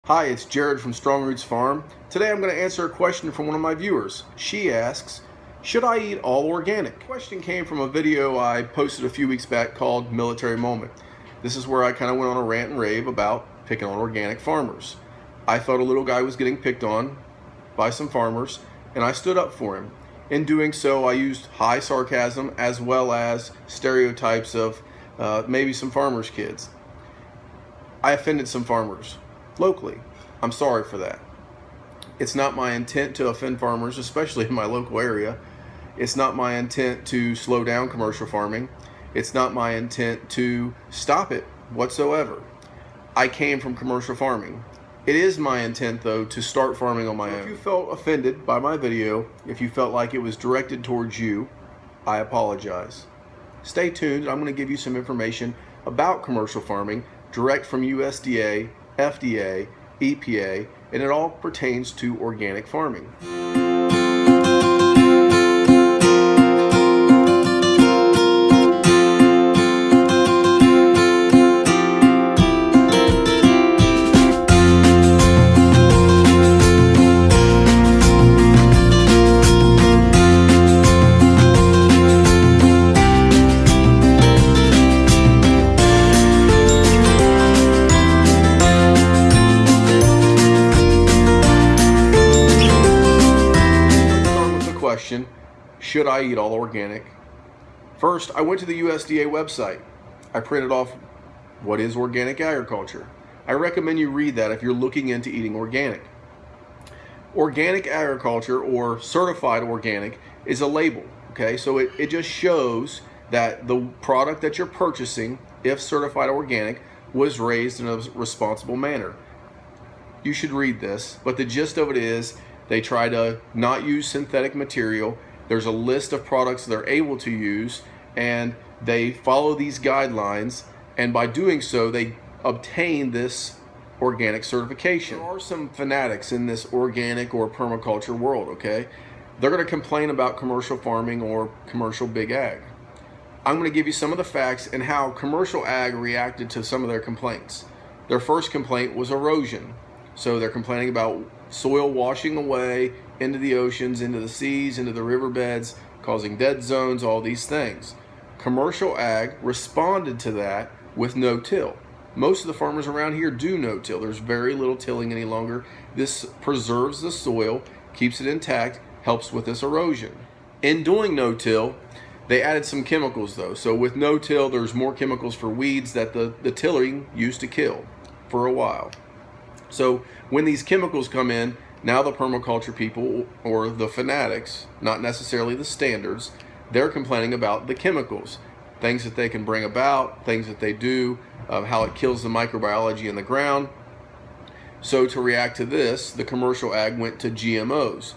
Hi, it's Jared from Strong Roots Farm. Today I'm going to answer a question from one of my viewers. She asks, should I eat all organic? The question came from a video I posted a few weeks back called Military Moment. This is where I kind of went on a rant and rave about picking on organic farmers. I thought a little guy was getting picked on by some farmers, and I stood up for him. In doing so, I used high sarcasm as well as stereotypes of maybe some farmers' kids. I offended some farmers locally. I'm sorry for that. It's not my intent to offend farmers, especially in my local area. It's not my intent to slow down commercial farming. It's not my intent to stop it whatsoever. I came from commercial farming. It is my intent, though, to start farming on my own. If you felt offended by my video, if you felt like it was directed towards you, I apologize. Stay tuned. I'm going to give you some information about commercial farming direct from USDA, FDA, EPA, and it all pertains to organic farming. Question, should I eat all organic? First, I went to the USDA website. I printed off what is organic agriculture. I recommend you read that if you're looking into eating organic. Organic agriculture, or certified organic, is a label, okay? So it just shows that the product that you're purchasing, if certified organic, was raised in a responsible manner. You should read this, but the gist of it is they try to not use synthetic material. There's a list of products they're able to use, and they follow these guidelines, and by doing so, they obtain this organic certification. There are some fanatics in this organic or permaculture world, okay? They're going to complain about commercial farming or commercial big ag. I'm going to give you some of the facts and how commercial ag reacted to some of their complaints. Their first complaint was erosion. So they're complaining about soil washing away into the oceans, into the seas, into the riverbeds, causing dead zones, all these things. Commercial ag responded to that with no-till. Most of the farmers around here do no-till. There's very little tilling any longer. This preserves the soil, keeps it intact, helps with this erosion. In doing no-till, they added some chemicals though. So with no-till, there's more chemicals for weeds that the tilling used to kill for a while. So when these chemicals come in, now the permaculture people, or the fanatics, not necessarily the standards, they're complaining about the chemicals, things that they can bring about, things that they do, how it kills the microbiology in the ground. So to react to this, the commercial ag went to GMOs.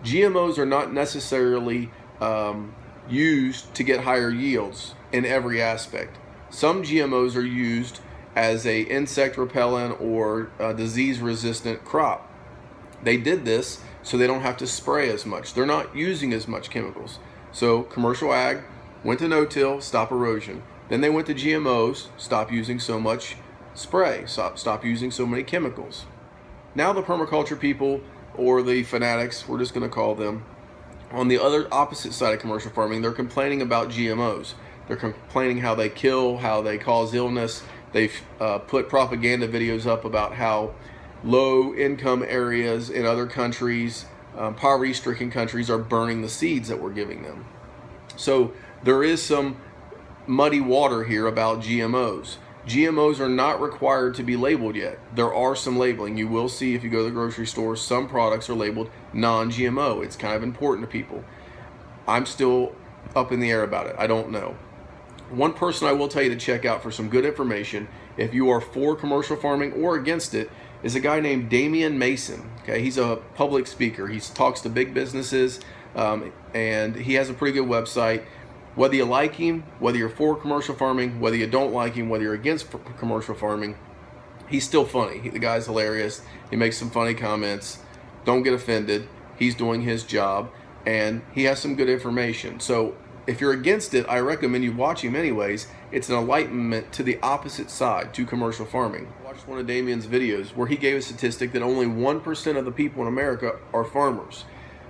GMOs are not necessarily used to get higher yields in every aspect. Some GMOs are used as a insect repellent or a disease resistant crop. They did this so they don't have to spray as much. They're not using as much chemicals. So commercial ag went to no-till, stop erosion. Then they went to GMOs, stop using so much spray, stop using so many chemicals. Now the permaculture people, or the fanatics, we're just going to call them, on the other opposite side of commercial farming, they're complaining about GMOs. They're complaining how they kill, how they cause illness. They've put propaganda videos up about how low-income areas in other countries, poverty-stricken countries, are burning the seeds that we're giving them. So there is some muddy water here about GMOs. GMOs are not required to be labeled yet. There are some labeling. You will see if you go to the grocery store, some products are labeled non-GMO. It's kind of important to people. I'm still up in the air about it. I don't know. One person I will tell you to check out for some good information, if you are for commercial farming or against it, is a guy named Damian Mason. Okay, he's a public speaker. He talks to big businesses, and he has a pretty good website. Whether you like him, whether you're for commercial farming, whether you don't like him, whether you're against commercial farming, he's still funny. The guy's hilarious. He makes some funny comments. Don't get offended. He's doing his job, and he has some good information. So if you're against it, I recommend you watch him anyways It's an enlightenment to the opposite side, to commercial farming. I watched one of Damien's videos where he gave a statistic that only 1% of the people in America are farmers.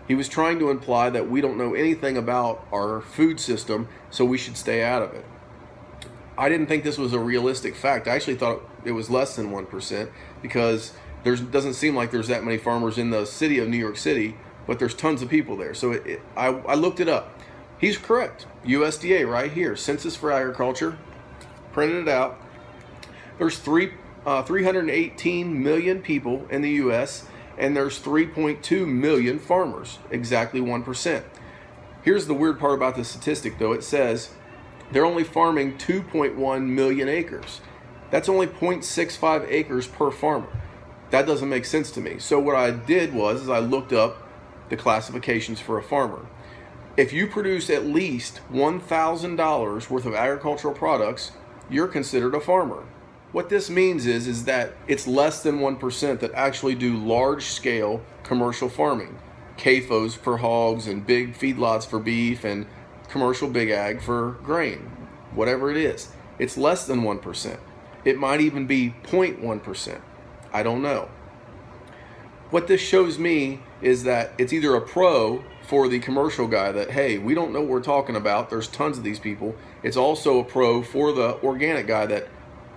He was trying to imply that we don't know anything about our food system, so we should stay out of it. I didn't think this was a realistic fact. I actually thought it was less than 1% because there doesn't seem like there's that many farmers in the city of New York City, but there's tons of people there. So I looked it up. He's correct. USDA right here, Census for Agriculture, printed it out. There's 318 million people in the U.S., and there's 3.2 million farmers, exactly 1%. Here's the weird part about this statistic, though. It says they're only farming 2.1 million acres. That's only 0.65 acres per farmer. That doesn't make sense to me. So what I did was I looked up the classifications for a farmer. If you produce at least $1,000 worth of agricultural products, you're considered a farmer. What this means is that it's less than 1% that actually do large-scale commercial farming. CAFOs for hogs and big feedlots for beef and commercial big ag for grain, whatever it is. It's less than 1%. It might even be 0.1%. I don't know. What this shows me is that it's either a pro for the commercial guy that, hey, we don't know what we're talking about. There's tons of these people. It's also a pro for the organic guy that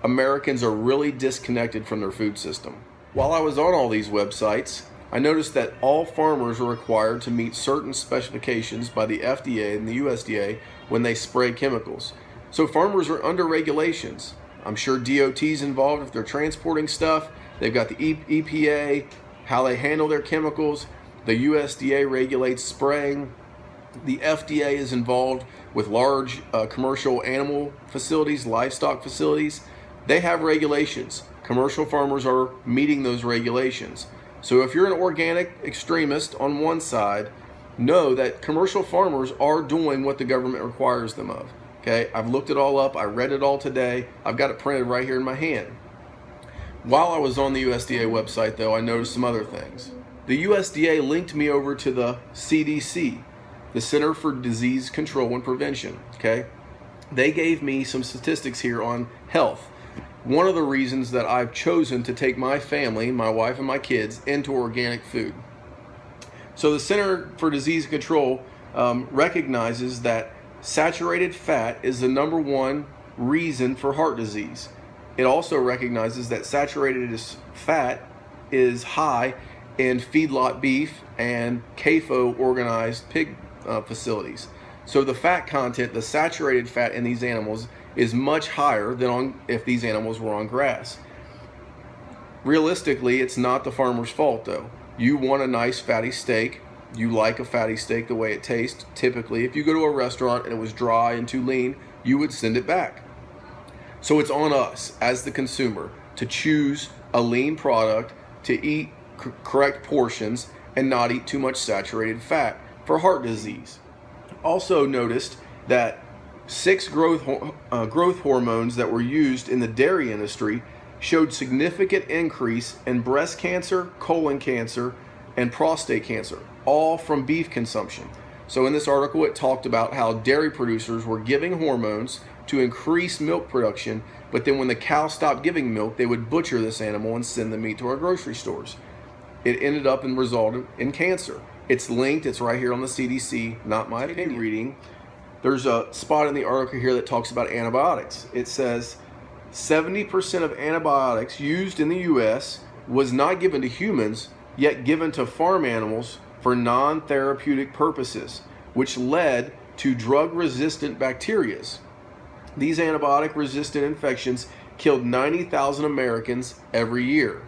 Americans are really disconnected from their food system. While I was on all these websites, I noticed that all farmers are required to meet certain specifications by the FDA and the USDA when they spray chemicals. So farmers are under regulations. I'm sure DOT's involved if they're transporting stuff. They've got the EPA, how they handle their chemicals. The USDA regulates spraying. The FDA is involved with large commercial animal facilities, livestock facilities. They have regulations. Commercial farmers are meeting those regulations. So if you're an organic extremist on one side, know that commercial farmers are doing what the government requires them of. Okay, I've looked it all up. I read it all today. I've got it printed right here in my hand. While I was on the USDA website, though, I noticed some other things. The USDA linked me over to the CDC, the Center for Disease Control and Prevention. Okay, they gave me some statistics here on health. One of the reasons that I've chosen to take my family, my wife and my kids, into organic food. So the Center for Disease Control recognizes that saturated fat is the #1 reason for heart disease. It also recognizes that saturated fat is high in feedlot beef and CAFO organized pig facilities. So the fat content, the saturated fat in these animals is much higher than if these animals were on grass. Realistically, it's not the farmer's fault though. You want a nice fatty steak. You like a fatty steak the way it tastes. Typically, if you go to a restaurant and it was dry and too lean, you would send it back. So it's on us as the consumer to choose a lean product, to eat correct portions, and not eat too much saturated fat for heart disease. Also noticed that 6 growth hormones that were used in the dairy industry showed significant increase in breast cancer, colon cancer, and prostate cancer, all from beef consumption. So in this article, it talked about how dairy producers were giving hormones to increase milk production, but then when the cow stopped giving milk, they would butcher this animal and send the meat to our grocery stores. It ended up and resulted in cancer. It's linked, it's right here on the CDC, not my opinion. Reading. There's a spot in the article here that talks about antibiotics. It says 70% of antibiotics used in the U.S. was not given to humans, yet given to farm animals for non-therapeutic purposes, which led to drug-resistant bacteria. These antibiotic-resistant infections killed 90,000 Americans every year.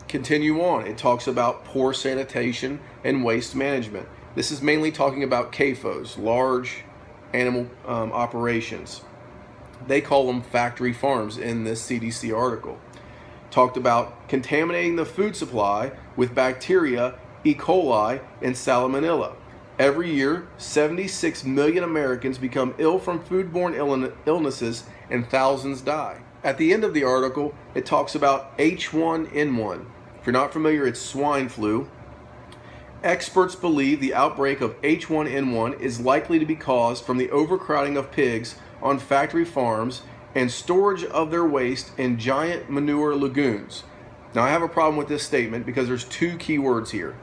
Continue on. It talks about poor sanitation and waste management. This is mainly talking about CAFOs, large animal operations. They call them factory farms in this CDC article. Talked about contaminating the food supply with bacteria, E. coli, and salmonella. Every year, 76 million Americans become ill from foodborne illnesses and thousands die. At the end of the article, it talks about H1N1. If you're not familiar, it's swine flu. Experts believe the outbreak of H1N1 is likely to be caused from the overcrowding of pigs on factory farms and storage of their waste in giant manure lagoons. Now, I have a problem with this statement because there's two key words here.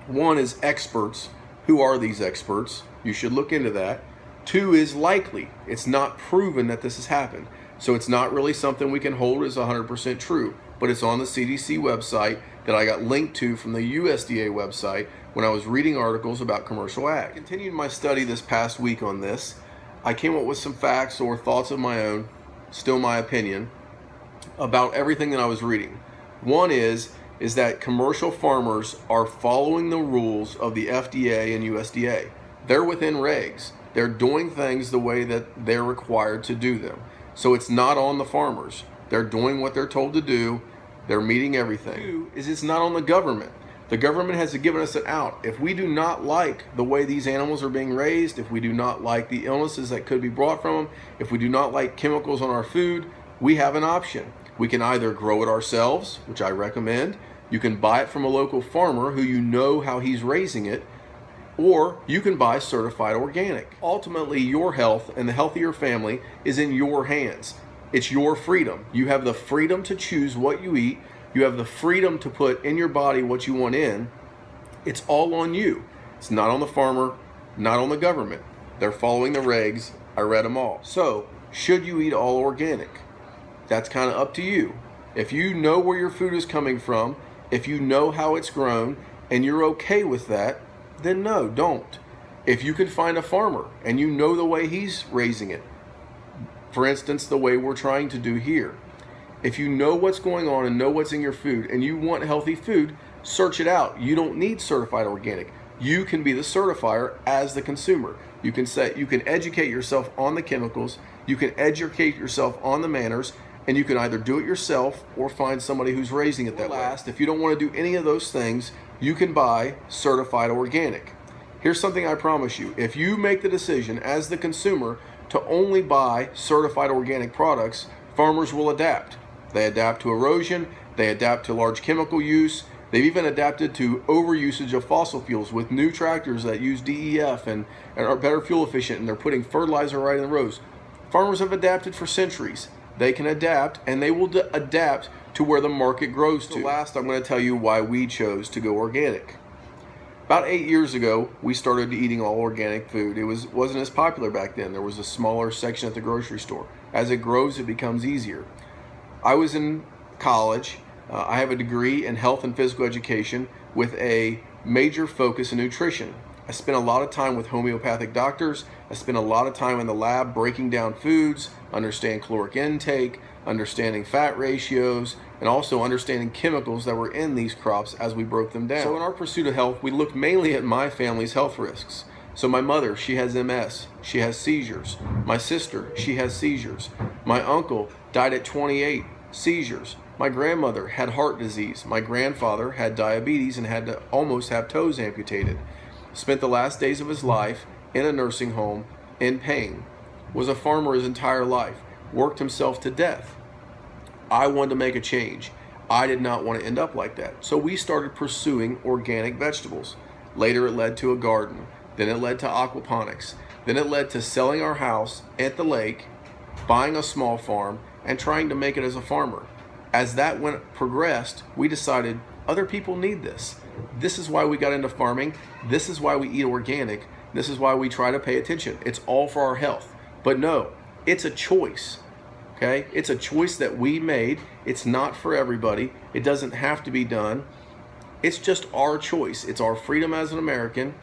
One is experts. Who are these experts? You should look into that. Two is likely. It's not proven that this has happened. So it's not really something we can hold as 100% true, but it's on the CDC website that I got linked to from the USDA website when I was reading articles about commercial ag. I continued my study this past week on this. I came up with some facts or thoughts of my own, still my opinion, about everything that I was reading. One is that commercial farmers are following the rules of the FDA and USDA. They're within regs. They're doing things the way that they're required to do them. So it's not on the farmers. They're doing what they're told to do. They're meeting everything. Two is it's not on the government. The government has given us an out. If we do not like the way these animals are being raised, if we do not like the illnesses that could be brought from them, if we do not like chemicals on our food, we have an option. We can either grow it ourselves, which I recommend. You can buy it from a local farmer who you know how he's raising it, or you can buy certified organic. Ultimately, your health and the health of your family is in your hands. It's your freedom. You have the freedom to choose what you eat. You have the freedom to put in your body what you want in. It's all on you. It's not on the farmer, not on the government. They're following the regs. I read them all. So, should you eat all organic? That's kind of up to you. If you know where your food is coming from, if you know how it's grown, and you're okay with that, then no, don't. If you can find a farmer and you know the way he's raising it, for instance, the way we're trying to do here, if you know what's going on and know what's in your food and you want healthy food, search it out. You don't need certified organic. You can be the certifier as the consumer. You can educate yourself on the chemicals, you can educate yourself on the manners, and you can either do it yourself or find somebody who's raising it that way. If you don't want to do any of those things, you can buy certified organic. Here's something I promise you. If you make the decision as the consumer to only buy certified organic products, farmers will adapt. They adapt to erosion, they adapt to large chemical use, they've even adapted to overusage of fossil fuels with new tractors that use DEF and are better fuel efficient, and they're putting fertilizer right in the rows. Farmers have adapted for centuries. They can adapt, and they will adapt to where the market grows to. So last, I'm going to tell you why we chose to go organic. About 8 years ago, we started eating all organic food. It wasn't as popular back then. There was a smaller section at the grocery store. As it grows, it becomes easier. I was in college. I have a degree in health and physical education with a major focus in nutrition. I spent a lot of time with homeopathic doctors. I spent a lot of time in the lab breaking down foods, understanding caloric intake, understanding fat ratios, and also understanding chemicals that were in these crops as we broke them down. So in our pursuit of health, we looked mainly at my family's health risks. So my mother, she has MS, she has seizures. My sister, she has seizures. My uncle died at 28, seizures. My grandmother had heart disease. My grandfather had diabetes and had to almost have toes amputated. Spent the last days of his life in a nursing home in pain. Was a farmer his entire life. Worked himself to death. I wanted to make a change. I did not want to end up like that. So we started pursuing organic vegetables. Later it led to a garden. Then it led to aquaponics. Then it led to selling our house at the lake, buying a small farm, and trying to make it as a farmer. As that progressed, we decided other people need this. This is why we got into farming. This is why we eat organic. This is why we try to pay attention. It's all for our health. But no, it's a choice. Okay? It's a choice that we made. It's not for everybody. It doesn't have to be done. It's just our choice. It's our freedom as an American.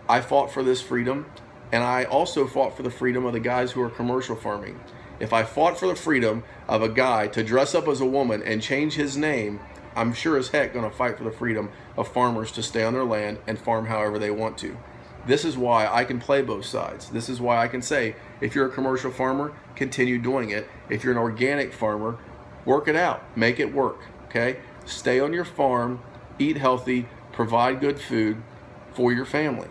I fought for this freedom, and I also fought for the freedom of the guys who are commercial farming. If I fought for the freedom of a guy to dress up as a woman and change his name, I'm sure as heck going to fight for the freedom of farmers to stay on their land and farm however they want to. This is why I can play both sides. This is why I can say, if you're a commercial farmer, continue doing it. If you're an organic farmer, work it out. Make it work, okay? Stay on your farm, eat healthy, provide good food for your family.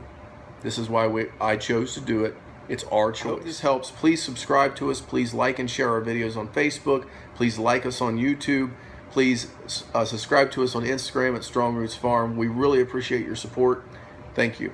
This is why I chose to do it. It's our choice. I hope this helps. Please subscribe to us. Please like and share our videos on Facebook. Please like us on YouTube. Please subscribe to us on Instagram at Strong Roots Farm. We really appreciate your support. Thank you.